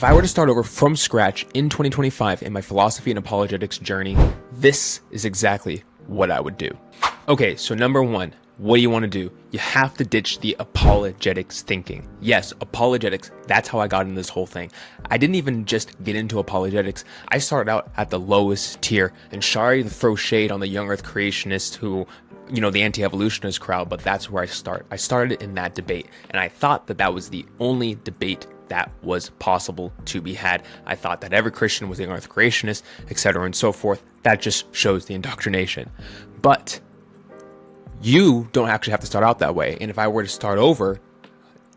If I were to start over from scratch in 2025 in my philosophy and apologetics journey, this is exactly what I would do. Okay, so number one, what do you want to do? You have to ditch the apologetics thinking. Yes, apologetics, that's how I got into this whole thing. I didn't even just get into apologetics. I started out at the lowest tier, and sorry to throw shade on the young earth creationists who, the anti-evolutionist crowd, but that's where I start. I started in that debate, and I thought that that was the only debate that was possible to be had. I thought that every Christian was a young earth creationist, etc. and so forth. That just shows the indoctrination. But you don't actually have to start out that way. And if I were to start over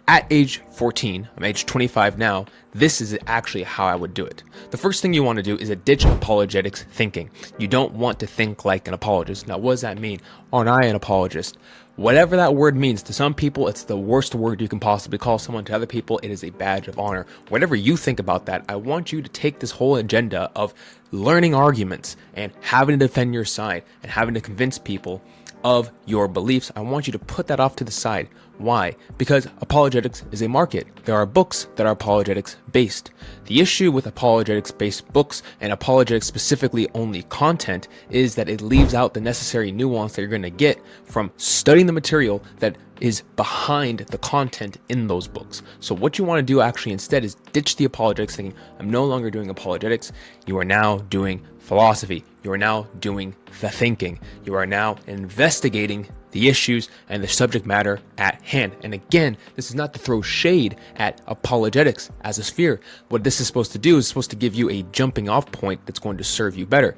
at age 14, I'm age 25 now, this is actually how I would do it. The first thing you want to do is ditch apologetics thinking. You don't want to think like an apologist. Now, what does that mean? Aren't I an apologist? Whatever that word means, to some people, it's the worst word you can possibly call someone. To other people, it is a badge of honor. Whatever you think about that, I want you to take this whole agenda of learning arguments and having to defend your side and having to convince people of your beliefs. I want you to put that off to the side. Why? Because apologetics is a market. There are books that are apologetics based. The issue with apologetics based books and apologetics specifically only content is that it leaves out the necessary nuance that you're going to get from studying the material that is behind the content in those books. So what you want to do actually instead is ditch the apologetics thinking, I'm no longer doing apologetics. You are now doing philosophy. You are now doing the thinking. You are now investigating the issues and the subject matter at hand. And again, this is not to throw shade at apologetics as a sphere. What this is supposed to do is supposed to give you a jumping off point that's going to serve you better.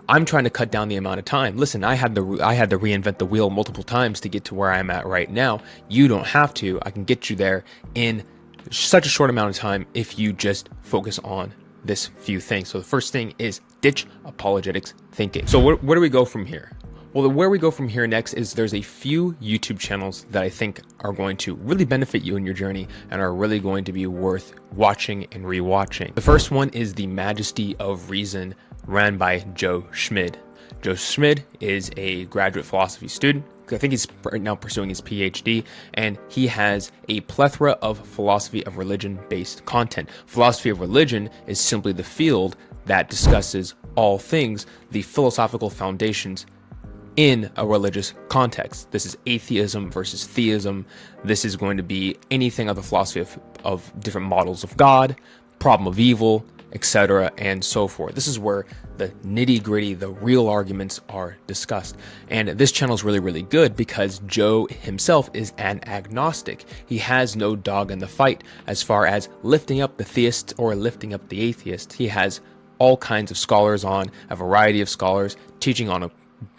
I'm trying to cut down the amount of time. Listen, I had to reinvent the wheel multiple times to get to where I'm at right now. You don't have to. I can get you there in such a short amount of time if you just focus on this few things. So the first thing is ditch apologetics thinking. So where do we go from here? Well, where we go from here next is there's a few YouTube channels that I think are going to really benefit you in your journey and are really going to be worth watching and rewatching. The first one is The Majesty of Reason, ran by Joe Schmid. Joe Schmid is a graduate philosophy student. I think he's right now pursuing his PhD, and he has a plethora of philosophy of religion-based content. Philosophy of religion is simply the field that discusses all things, the philosophical foundations in a religious context. This is atheism versus theism. This is going to be anything of the philosophy of different models of God, problem of evil, etc., and so forth. This is where the nitty-gritty, the real arguments are discussed. And this channel is really, really good because Joe himself is an agnostic. He has no dog in the fight as far as lifting up the theists or lifting up the atheists. He has all kinds of scholars on, a variety of scholars teaching on a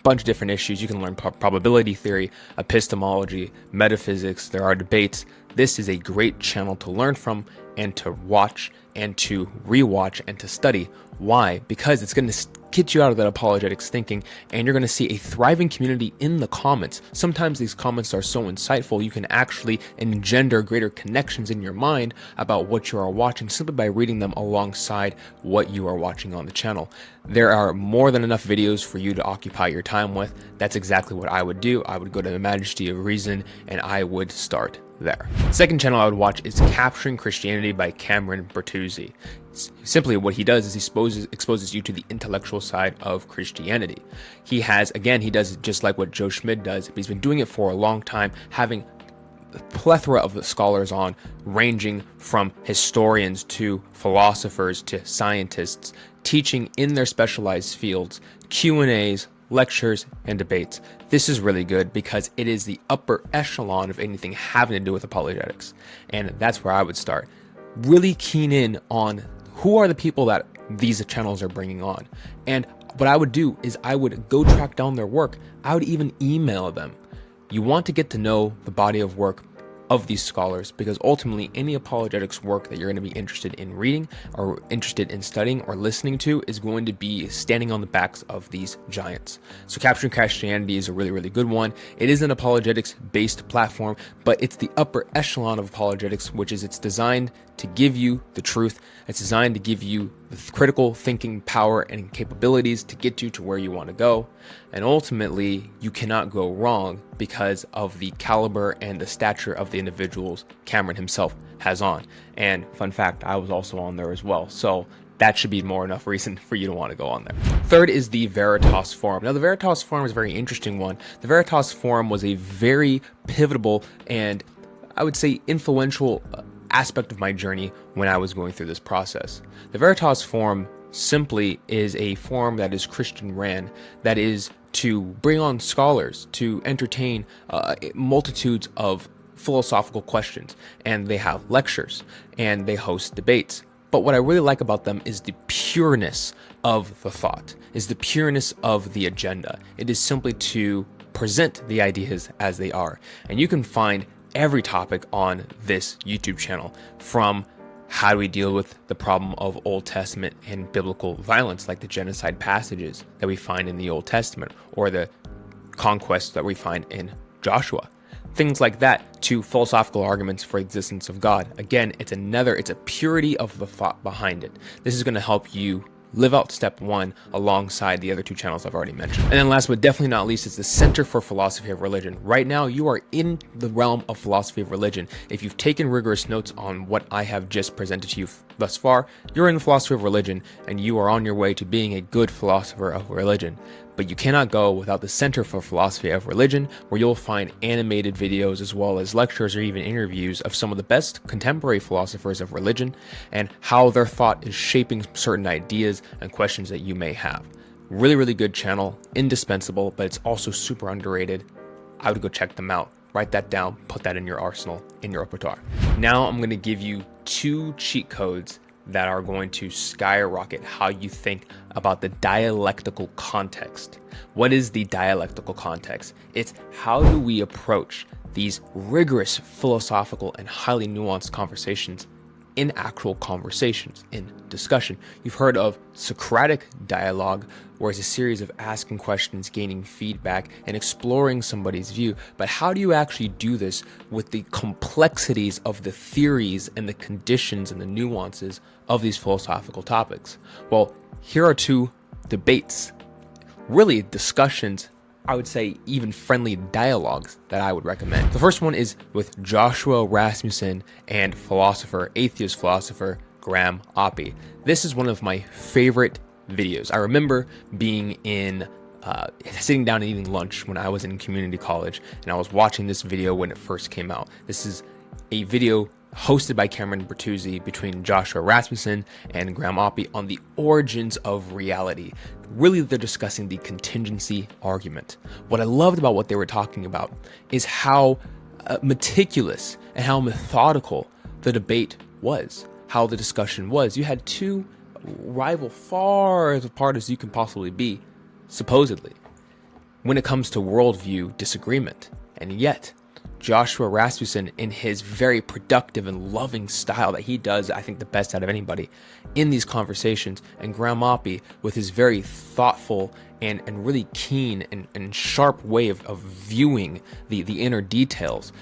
bunch of different issues. You can learn probability theory, epistemology, metaphysics. There are debates. This is a great channel to learn from and to watch and to rewatch and to study. Why? Because it's going to get you out of that apologetics thinking, and you're going to see a thriving community in the comments. Sometimes these comments are so insightful, you can actually engender greater connections in your mind about what you are watching simply by reading them alongside what you are watching on the channel. There are more than enough videos for you to occupy your time with. That's exactly what I would do. I would go to The Majesty of Reason and I would start there. Second channel I would watch is Capturing Christianity by Cameron Bertuzzi. Simply what he does is he exposes you to the intellectual side of Christianity. He does it just like what Joe Schmid does, but he's been doing it for a long time, having a plethora of scholars on, ranging from historians to philosophers to scientists, teaching in their specialized fields, Q&As, lectures, and debates. This is really good because it is the upper echelon of anything having to do with apologetics. And that's where I would start. Really keen in on who are the people that these channels are bringing on. And what I would do is I would go track down their work. I would even email them. You want to get to know the body of work of these scholars, because ultimately any apologetics work that you're going to be interested in reading or interested in studying or listening to is going to be standing on the backs of these giants. So Capturing Christianity is a really, really good one. It is an apologetics based platform, but it's the upper echelon of apologetics, which is it's designed to give you the truth. It's designed to give you the critical thinking power and capabilities to get you to where you want to go. And ultimately, you cannot go wrong because of the caliber and the stature of the individuals Cameron himself has on. And fun fact, I was also on there as well. So that should be more enough reason for you to want to go on there. Third is the Veritas Forum. Now, the Veritas Forum is a very interesting one. The Veritas Forum was a very pivotal and I would say influential aspect of my journey when I was going through this process. The Veritas Forum simply is a forum that is Christian ran, that is to bring on scholars to entertain multitudes of philosophical questions, and they have lectures and they host debates. But what I really like about them is the pureness of the thought, is the pureness of the agenda. It is simply to present the ideas as they are. And you can find every topic on this YouTube channel, from how do we deal with the problem of Old Testament and biblical violence, like the genocide passages that we find in the Old Testament, or the conquest that we find in Joshua. Things like that, to philosophical arguments for existence of God. Again, it's a purity of the thought behind it. This is going to help you live out step one alongside the other two channels I've already mentioned. And then last but definitely not least is the Center for Philosophy of Religion. Right now, you are in the realm of philosophy of religion. If you've taken rigorous notes on what I have just presented to you thus far, you're in the philosophy of religion and you are on your way to being a good philosopher of religion. But you cannot go without the Center for Philosophy of Religion, where you'll find animated videos as well as lectures or even interviews of some of the best contemporary philosophers of religion and how their thought is shaping certain ideas and questions that you may have. Really, really good channel, indispensable, but it's also super underrated. I would go check them out. Write that down, put that in your arsenal, in your repertoire. Now I'm going to give you 2 cheat codes that are going to skyrocket how you think about the dialectical context. What is the dialectical context? It's how do we approach these rigorous philosophical and highly nuanced conversations in actual conversations, in discussion. You've heard of Socratic dialogue, where it's a series of asking questions, gaining feedback, and exploring somebody's view. But how do you actually do this with the complexities of the theories and the conditions and the nuances of these philosophical topics? Well, here are 2 debates, really discussions, I would say even friendly dialogues that I would recommend. The first one is with Joshua Rasmussen and atheist philosopher Graham Oppy. This is one of my favorite videos. I remember being sitting down and eating lunch when I was in community college, and I was watching this video when it first came out. This is a video hosted by Cameron Bertuzzi between Joshua Rasmussen and Graham Oppy on the origins of reality. Really, they're discussing the contingency argument. What I loved about what they were talking about is how meticulous and how methodical the debate was, how the discussion was. You had 2 rival far as apart as you can possibly be, supposedly, when it comes to worldview disagreement. And yet, Joshua Rasmussen, in his very productive and loving style that he does, I think, the best out of anybody in these conversations, and Graham Oppy with his very thoughtful and really keen and sharp way of viewing the inner details.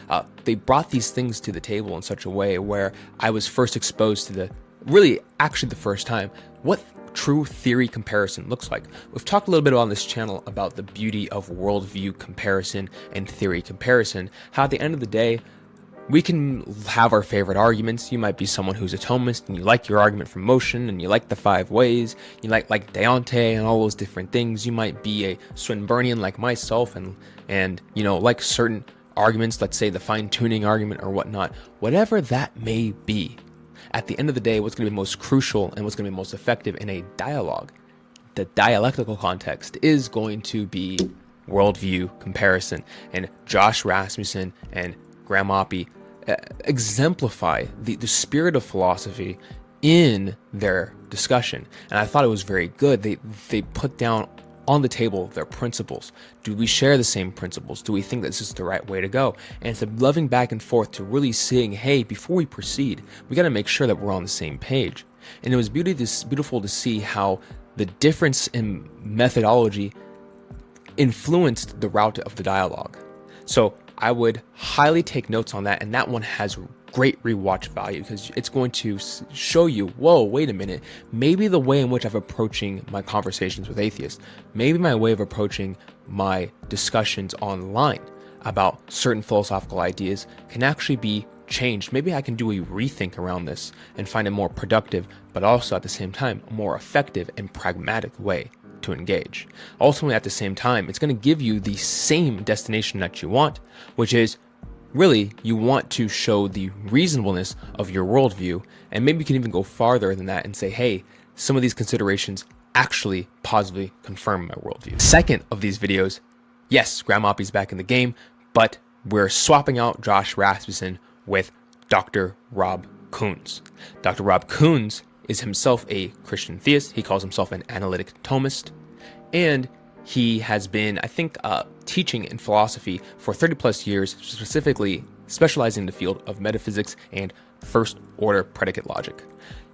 They brought these things to the table in such a way where I was first exposed to the first time, what true theory comparison looks like. We've talked a little bit on this channel about the beauty of worldview comparison and theory comparison, how at the end of the day, we can have our favorite arguments. You might be someone who's a Thomist and you like your argument from motion and you like the 5 ways, you like Deonte and all those different things. You might be a Swinburnian like myself and like certain arguments, let's say the fine-tuning argument or whatnot. Whatever that may be, at the end of the day, what's going to be most crucial and what's going to be most effective in a dialogue, the dialectical context, is going to be worldview comparison. And Josh Rasmussen and Graham Oppy exemplify the spirit of philosophy in their discussion. And I thought it was very good. They put down on the table their principles. Do we share the same principles? Do we think that this is the right way to go? And it's a loving back and forth to really seeing, hey, before we proceed, we got to make sure that we're on the same page. And it was beautiful to see how the difference in methodology influenced the route of the dialogue. So I would highly take notes on that, and that one has great rewatch value because it's going to show you, whoa, wait a minute, maybe the way in which I'm approaching my conversations with atheists, maybe my way of approaching my discussions online about certain philosophical ideas can actually be changed. Maybe I can do a rethink around this and find a more productive, but also at the same time, a more effective and pragmatic way to engage. Ultimately, at the same time, it's going to give you the same destination that you want, which is really, you want to show the reasonableness of your worldview, and maybe you can even go farther than that and say, hey, some of these considerations actually positively confirm my worldview. Second of these videos, yes, Graham Oppy's back in the game, but we're swapping out Josh Rasmussen with Dr. Rob Koons. Dr. Rob Koons is himself a Christian theist. He calls himself an analytic Thomist, and he has been, I think, teaching in philosophy for 30 plus years, specifically specializing in the field of metaphysics and first order predicate logic.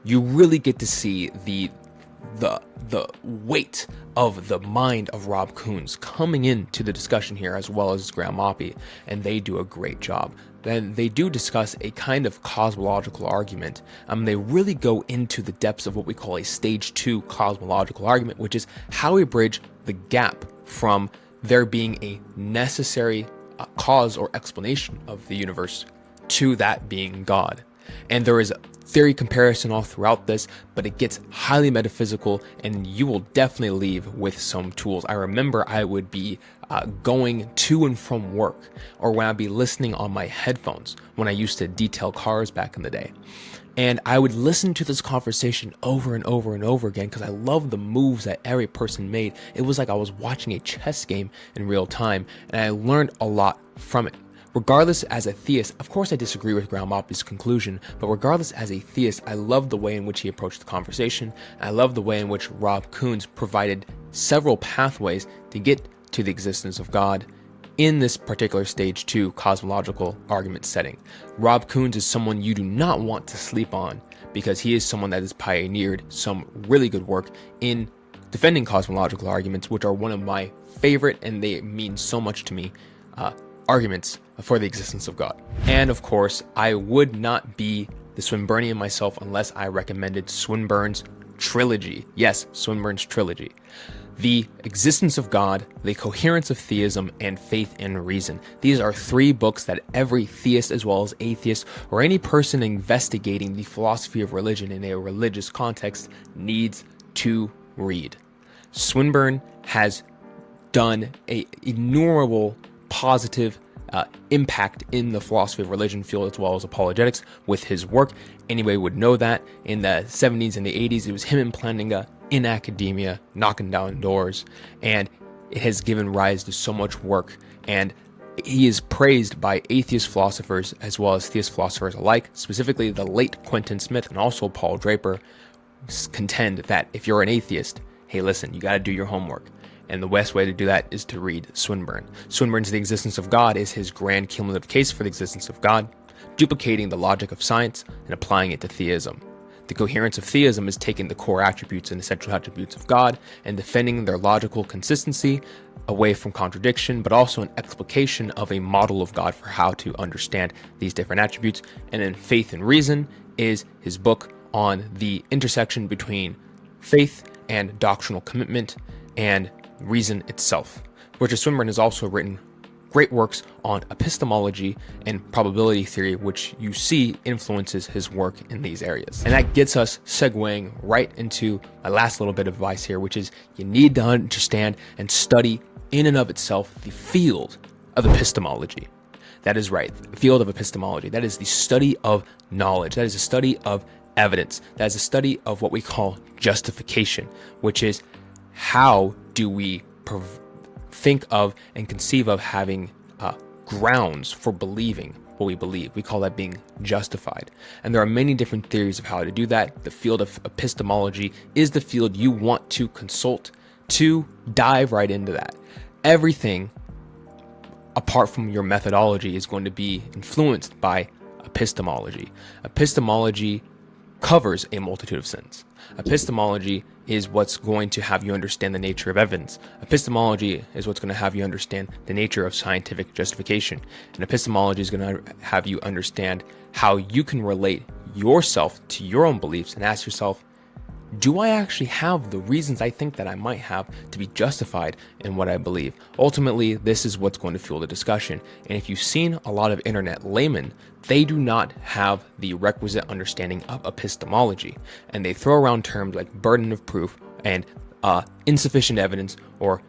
You really get to see the weight of the mind of Rob Koons coming into the discussion here, as well as Graham Oppy, and they do a great job. Then they do discuss a kind of cosmological argument. They really go into the depths of what we call a stage 2 cosmological argument, which is how we bridge the gap from there being a necessary cause or explanation of the universe to that being God. And there is a theory comparison all throughout this, but it gets highly metaphysical, and you will definitely leave with some tools. I remember I would be going to and from work, or when I'd be listening on my headphones when I used to detail cars back in the day. And I would listen to this conversation over and over and over again because I love the moves that every person made. It was like I was watching a chess game in real time, and I learned a lot from it. Regardless, as a theist, of course I disagree with Graham Oppy's conclusion, but regardless, as a theist, I love the way in which he approached the conversation. I love the way in which Rob Koons provided several pathways to get to the existence of God in this particular stage 2 cosmological argument setting. Rob Koons is someone you do not want to sleep on, because he is someone that has pioneered some really good work in defending cosmological arguments, which are one of my favorite, and they mean so much to me, arguments for the existence of God. And of course, I would not be the Swinburnian myself unless I recommended Swinburne's trilogy. Yes, Swinburne's trilogy. The Existence of God, The Coherence of Theism, and Faith and Reason. These are 3 books that every theist, as well as atheist, or any person investigating the philosophy of religion in a religious context, needs to read. Swinburne has done an innumerable positive impact in the philosophy of religion field, as well as apologetics, with his work. Anybody would know that in the 70s and the 80s, it was him and Plantinga in academia, knocking down doors, and it has given rise to so much work. And he is praised by atheist philosophers as well as theist philosophers alike. Specifically, the late Quentin Smith and also Paul Draper contend that if you're an atheist, hey, listen, you got to do your homework. And the best way to do that is to read Swinburne. Swinburne's The Existence of God is his grand cumulative case for the existence of God, duplicating the logic of science and applying it to theism. The Coherence of Theism is taking the core attributes and essential attributes of God and defending their logical consistency away from contradiction, but also an explication of a model of God for how to understand these different attributes. And then Faith and Reason is his book on the intersection between faith and doctrinal commitment and reason itself. Richard Swinburne has also written great works on epistemology and probability theory, which you see influences his work in these areas. And that gets us segueing right into my last little bit of advice here, which is you need to understand and study in and of itself the field of epistemology. That is right, the field of epistemology. That is the study of knowledge. That is the study of evidence. That is the study of what we call justification, which is how do we think of and conceive of having grounds for believing what we believe. We call that being justified. And there are many different theories of how to do that. The field of epistemology is the field you want to consult to dive right into that. Everything apart from your methodology is going to be influenced by epistemology. Epistemology covers a multitude of sins. Epistemology is what's going to have you understand the nature of evidence. Epistemology is what's going to have you understand the nature of scientific justification. And epistemology is going to have you understand how you can relate yourself to your own beliefs and ask yourself, do I actually have the reasons I think that I might have to be justified in what I believe? Ultimately, this is what's going to fuel the discussion. And if you've seen a lot of internet laymen, they do not have the requisite understanding of epistemology. And they throw around terms like burden of proof and insufficient evidence or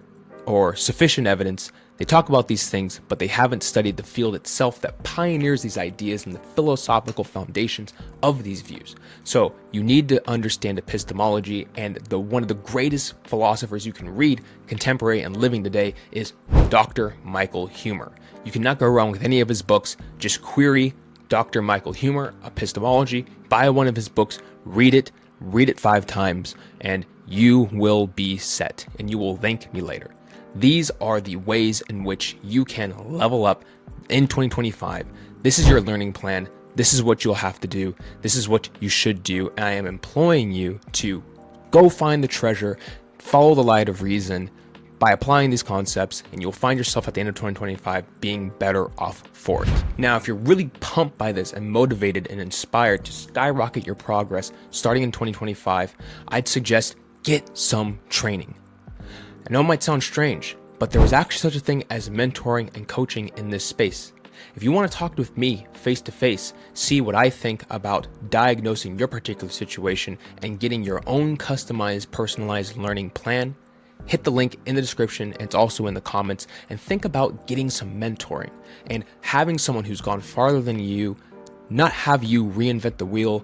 sufficient evidence. They talk about these things, but they haven't studied the field itself that pioneers these ideas and the philosophical foundations of these views. So you need to understand epistemology, and one of the greatest philosophers you can read, contemporary and living today, is Dr. Michael Huemer. You cannot go wrong with any of his books. Just query Dr. Michael Huemer, epistemology, buy one of his books, read it 5 times, and you will be set, and you will thank me later. These are the ways in which you can level up in 2025. This is your learning plan. This is what you'll have to do. This is what you should do. And I am imploring you to go find the treasure, follow the light of reason by applying these concepts, and you'll find yourself at the end of 2025 being better off for it. Now, if you're really pumped by this and motivated and inspired to skyrocket your progress starting in 2025, I'd suggest get some training. I know it might sound strange, but there is actually such a thing as mentoring and coaching in this space. If you want to talk with me face to face, see what I think about diagnosing your particular situation and getting your own customized, personalized learning plan, hit the link in the description, and it's also in the comments, and think about getting some mentoring and having someone who's gone farther than you, not have you reinvent the wheel,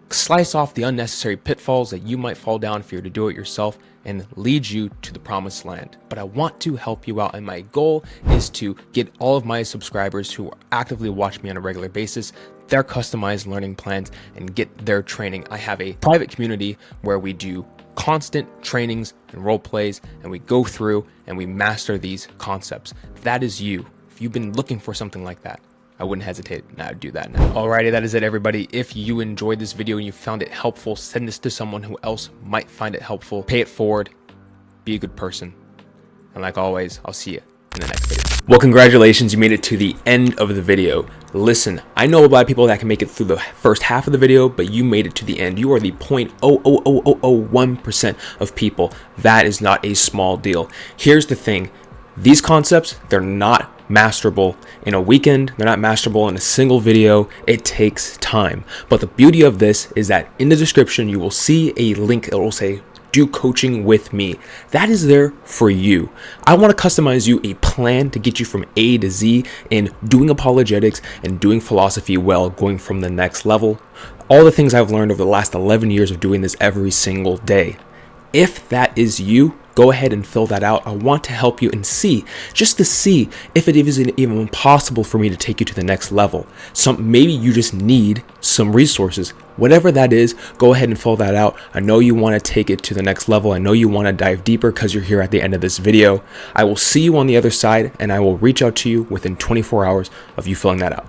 slice off the unnecessary pitfalls that you might fall down if you were to do it yourself, and lead you to the promised land. But I want to help you out, and my goal is to get all of my subscribers who actively watch me on a regular basis their customized learning plans and get their training. I have a private community where we do constant trainings and role plays, and we go through and we master these concepts. That is you. If you've been looking for something like that, I wouldn't hesitate now to do that now. Alrighty, that is it, everybody. If you enjoyed this video and you found it helpful, send this to someone who else might find it helpful. Pay it forward. Be a good person. And like always, I'll see you in the next video. Well, congratulations, you made it to the end of the video. Listen, I know a lot of people that can make it through the first half of the video, but you made it to the end. You are the 0.00001% of people. That is not a small deal. Here's the thing. These concepts, they're not masterable in a weekend. They're not masterable in a single video. It takes time. But the beauty of this is that in the description, you will see a link that will say, do coaching with me. That is there for you. I want to customize you a plan to get you from A to Z in doing apologetics and doing philosophy well, going from the next level. All the things I've learned over the last 11 years of doing this every single day. If that is you, go ahead and fill that out. I want to help you and just to see if it isn't even possible for me to take you to the next level. Maybe you just need some resources. Whatever that is, go ahead and fill that out. I know you want to take it to the next level. I know you want to dive deeper because you're here at the end of this video. I will see you on the other side, and I will reach out to you within 24 hours of you filling that out.